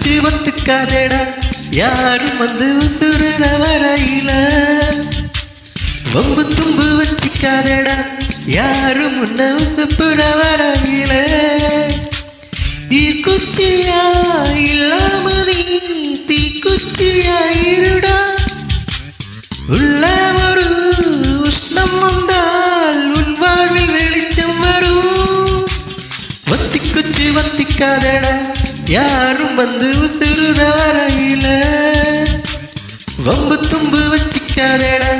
குச்சி ஒத்துக்காதேடா யாரும் வந்து உசுறுற வரையில வம்பு தும்பு வச்சிக்காதேடா யாரும் முன்ன உசுப்புற வரையில குச்சியா இல்லாமதி தீக்குச்சியா இருடா உள்ள ஒரு உஷ்ணம் வந்தால் உன் வாழ்வில் வெளிச்சம் வரும் வத்தி குச்சி வத்திக்காதடா யாரும் வந்து உசுறுற வரையில வம்பு தும்பு வச்சிக்காதடா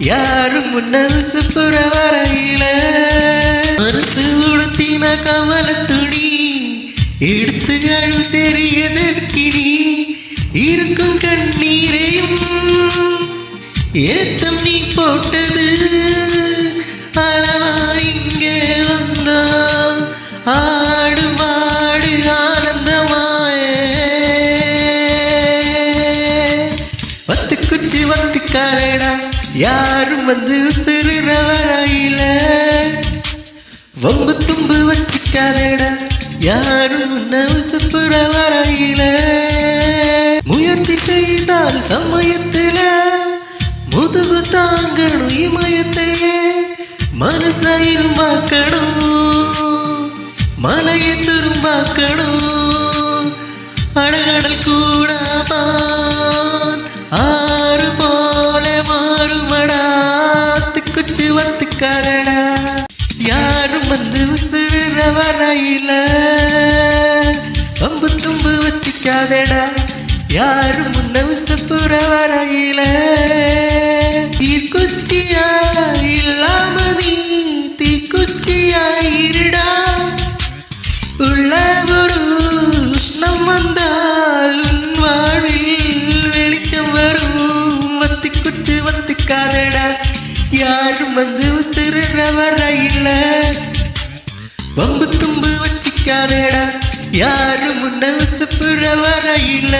யாரும் முன்ன உசுப்புற வரையில மனசு உடுத்தின கவல துணி எடுத்து அழு தெரியதற்கினி இருக்கும் கண்ணீரையும் ஏத்தம் நீ போட்டது அளவா இங்கே வந்தா ஆடு மாடு ஆனந்தமாயே வத்து குச்சி வத்துக்காரடா யாரும் வந்து திருற வரையில வம்பு தும்பு வச்சிக்காரடா யாரும் உசுப்புற வரையில முயற்சி செய்தால் சமயத்துல முதுகு தாங்கணும் இமயத்தையே மனசாயிரும்பாக்கணும் மலையை திரும்பாக்கணும் அடகடல் கூட ஆறு போல மாறுமடா குச்சி வத்துக்காரடா யாரும் வந்து உசுறுற வரையில வம்பு தும்பு வச்சிக்காதடா யாரும் முன்ன உசுப்புற வரையில குச்சியா இல்லாமதி தீக்குச்சியா இருடா உள்ள ஒரு உஷ்ணம் வந்தால் உன் வாழ்வில் வெளிச்சம் வரும் வத்தி குச்சி வத்துக்காதடா யாரும் வந்து உசுறுற வரையில வம்பு தும்பு வச்சிக்காதடா யாரும் முன்ன உசுப்புற வரையில